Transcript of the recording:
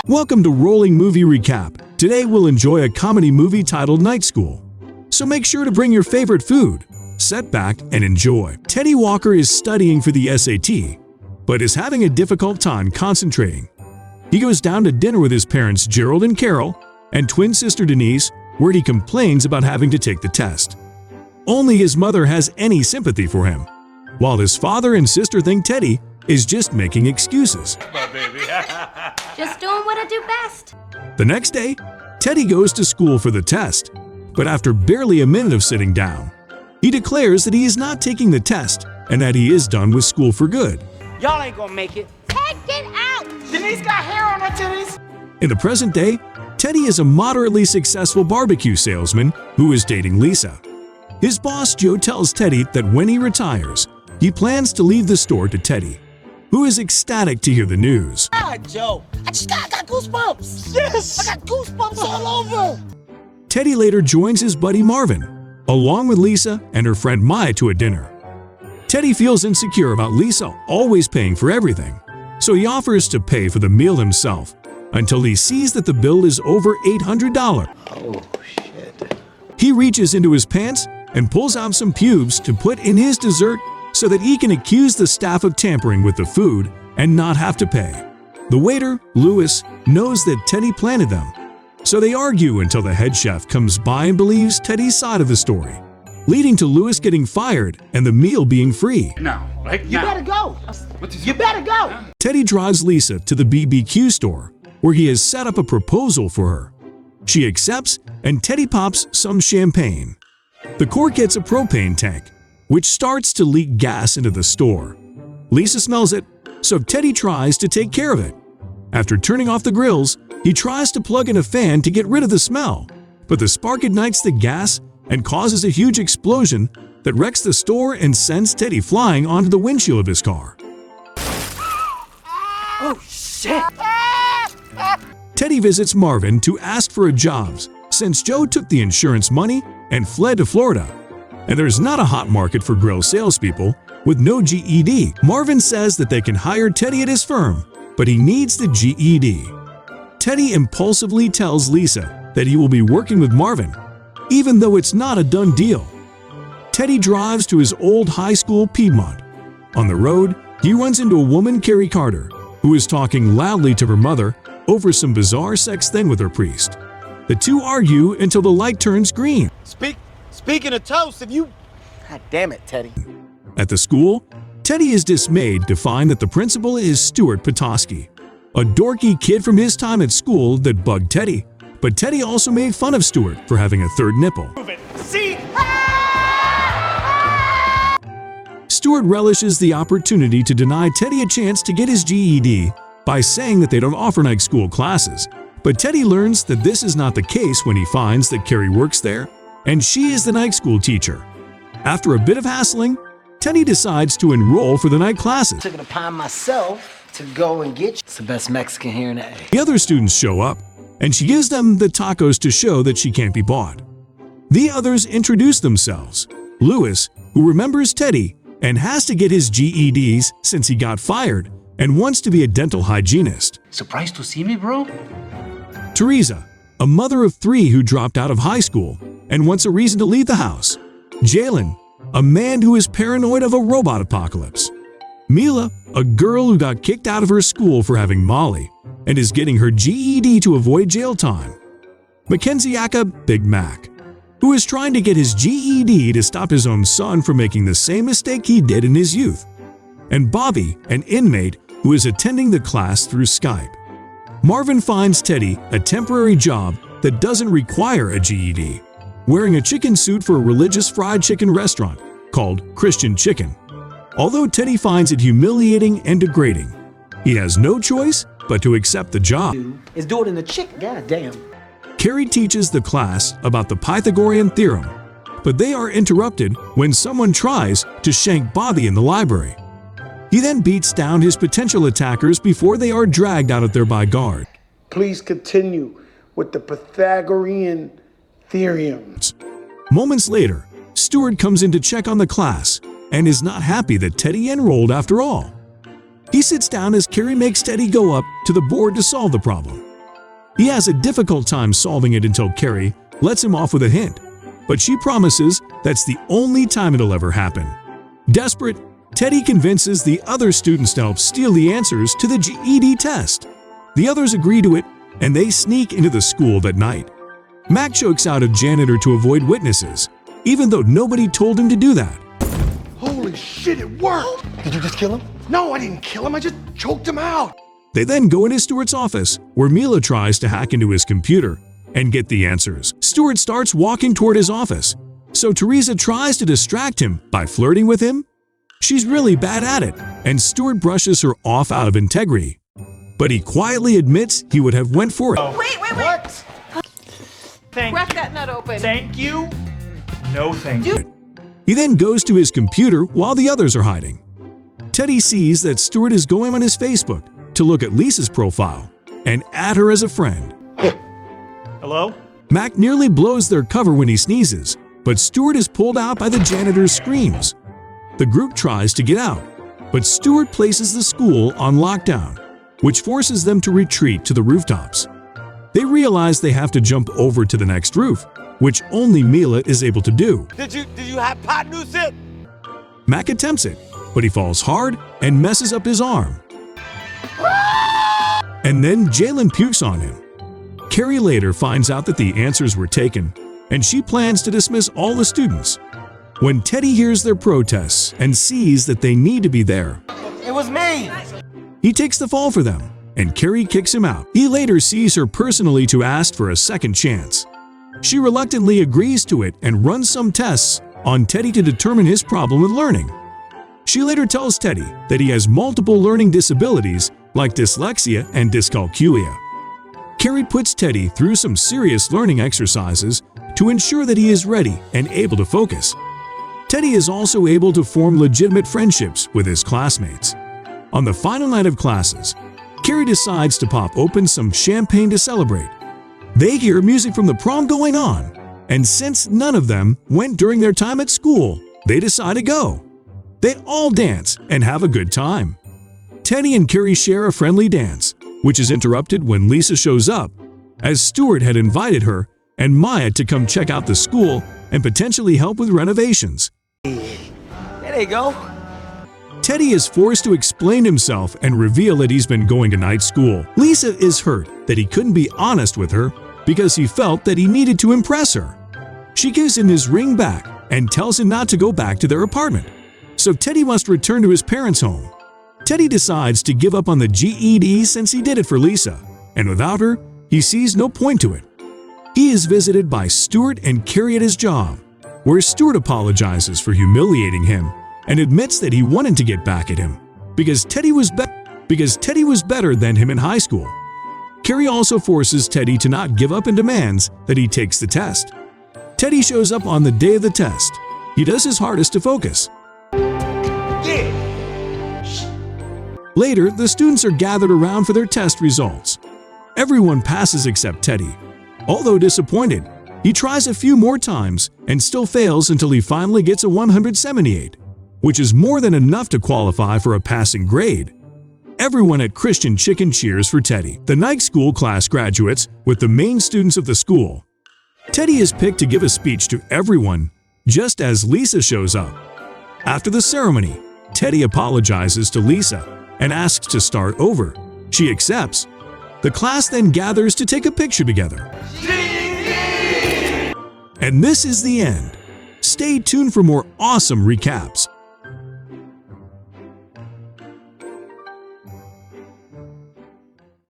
Welcome to Rolling Movie Recap. Today we'll enjoy a comedy movie titled Night School. So make sure to bring your favorite food. Sit back and enjoy. Teddy Walker is studying for the SAT, but is having a difficult time concentrating. He goes down to dinner with his parents Gerald and Carol and twin sister Denise, where he complains about having to take the test. Only his mother has any sympathy for him, while his father and sister think Teddy is just making excuses. Just doing what I do best. The next day, Teddy goes to school for the test, but after barely a minute of sitting down, he declares that he is not taking the test and that he is done with school for good. Y'all ain't gonna make it. Take it out! Denise got hair on her titties. In the present day, Teddy is a moderately successful barbecue salesman who is dating Lisa. His boss Joe tells Teddy that when he retires, he plans to leave the store to Teddy, who is ecstatic to hear the news. Joe, I got goosebumps. Yes! I got goosebumps all over. Teddy later joins his buddy Marvin, along with Lisa and her friend Maya to a dinner. Teddy feels insecure about Lisa always paying for everything, so he offers to pay for the meal himself until he sees that the bill is over $800. Oh, shit. He reaches into his pants and pulls out some pubes to put in his dessert so that he can accuse the staff of tampering with the food and not have to pay. The waiter, Louis, knows that Teddy planted them, so they argue until the head chef comes by and believes Teddy's side of the story, leading to Louis getting fired and the meal being free. You better go. You better go. Teddy drives Lisa to the BBQ store, where he has set up a proposal for her. She accepts, and Teddy pops some champagne. The court gets a propane tank, which starts to leak gas into the store. Lisa smells it, so Teddy tries to take care of it. After turning off the grills, he tries to plug in a fan to get rid of the smell, but the spark ignites the gas and causes a huge explosion that wrecks the store and sends Teddy flying onto the windshield of his car. Oh, shit. Teddy visits Marvin to ask for a job since Joe took the insurance money and fled to Florida, and there's not a hot market for grill salespeople with no GED. Marvin says that they can hire Teddy at his firm, but he needs the GED. Teddy impulsively tells Lisa that he will be working with Marvin, even though it's not a done deal. Teddy drives to his old high school Piedmont. On the road, he runs into a woman, Carrie Carter, who is talking loudly to her mother over some bizarre sex thing with her priest. The two argue until the light turns green. Speaking of toast, if you... God damn it, Teddy. At the school, Teddy is dismayed to find that the principal is Stuart Petoskey, a dorky kid from his time at school that bugged Teddy, but Teddy also made fun of Stuart for having a third nipple. See? Stuart relishes the opportunity to deny Teddy a chance to get his GED by saying that they don't offer night school classes, but Teddy learns that this is not the case when he finds that Carrie works there and she is the night school teacher. After a bit of hassling, Teddy decides to enroll for the night classes. Took it upon myself to go and get you. It's the best Mexican here in the A. The other students show up, and she gives them the tacos to show that she can't be bought. The others introduce themselves. Louis, who remembers Teddy and has to get his GEDs since he got fired and wants to be a dental hygienist. Surprised to see me, bro? Teresa, a mother of 3 who dropped out of high school and wants a reason to leave the house. Jalen, a man who is paranoid of a robot apocalypse. Mila, a girl who got kicked out of her school for having Molly and is getting her GED to avoid jail time. Mackenzie Aka, Big Mac, who is trying to get his GED to stop his own son from making the same mistake he did in his youth. And Bobby, an inmate who is attending the class through Skype. Marvin finds Teddy a temporary job that doesn't require a GED, wearing a chicken suit for a religious fried chicken restaurant called Christian Chicken. Although Teddy finds it humiliating and degrading, he has no choice but to accept the job. Is do it in the chick. God damn. Carrie teaches the class about the Pythagorean theorem, but they are interrupted when someone tries to shank Bobby in the library. He then beats down his potential attackers before they are dragged out of there by guard. Please continue with the Pythagorean theorem. Moments later, Stuart comes in to check on the class and is not happy that Teddy enrolled after all. He sits down as Carrie makes Teddy go up to the board to solve the problem. He has a difficult time solving it until Carrie lets him off with a hint, but she promises that's the only time it'll ever happen. Desperate, Teddy convinces the other students to help steal the answers to the GED test. The others agree to it, and they sneak into the school that night. Mac chokes out a janitor to avoid witnesses, even though nobody told him to do that. Holy shit, it worked! Did you just kill him? No, I didn't kill him, I just choked him out. They then go into Stuart's office, where Mila tries to hack into his computer and get the answers. Stuart starts walking toward his office, so Teresa tries to distract him by flirting with him. She's really bad at it, and Stuart brushes her off out of integrity. But he quietly admits he would have went for it. Wait. What? Crack that nut open. Thank you. No thank you. He then goes to his computer while the others are hiding. Teddy sees that Stuart is going on his Facebook to look at Lisa's profile and add her as a friend. Hello? Mac nearly blows their cover when he sneezes, but Stuart is pulled out by the janitor's screams. The group tries to get out, but Stuart places the school on lockdown, which forces them to retreat to the rooftops. They realize they have to jump over to the next roof, which only Mila is able to do. Did you have pot noose it? Mac attempts it, but he falls hard and messes up his arm. And then Jalen pukes on him. Carrie later finds out that the answers were taken, and she plans to dismiss all the students. When Teddy hears their protests and sees that they need to be there, It was me. he takes the fall for them, and Carrie kicks him out. He later sees her personally to ask for a second chance. She reluctantly agrees to it and runs some tests on Teddy to determine his problem with learning. She later tells Teddy that he has multiple learning disabilities like dyslexia and dyscalculia. Carrie puts Teddy through some serious learning exercises to ensure that he is ready and able to focus. Teddy is also able to form legitimate friendships with his classmates. On the final night of classes, Carrie decides to pop open some champagne to celebrate. They hear music from the prom going on, and since none of them went during their time at school, they decide to go. They all dance and have a good time. Teddy and Carrie share a friendly dance, which is interrupted when Lisa shows up, as Stuart had invited her and Maya to come check out the school and potentially help with renovations. There you go. Teddy is forced to explain himself and reveal that he's been going to night school. Lisa is hurt that he couldn't be honest with her because he felt that he needed to impress her. She gives him his ring back and tells him not to go back to their apartment, so Teddy must return to his parents' home. Teddy decides to give up on the GED since he did it for Lisa, and without her, he sees no point to it. He is visited by Stuart and Carrie at his job, where Stuart apologizes for humiliating him and admits that he wanted to get back at him because Teddy was better than him in high school. Carrie also forces Teddy to not give up and demands that he takes the test. Teddy shows up on the day of the test. He does his hardest to focus. Later, the students are gathered around for their test results. Everyone passes except Teddy. Although disappointed, he tries a few more times and still fails until he finally gets a 178, which is more than enough to qualify for a passing grade. Everyone at Christian Chicken cheers for Teddy. The night school class graduates with the main students of the school. Teddy is picked to give a speech to everyone, just as Lisa shows up. After the ceremony, Teddy apologizes to Lisa and asks to start over. She accepts. The class then gathers to take a picture together. And this is the end. Stay tuned for more awesome recaps.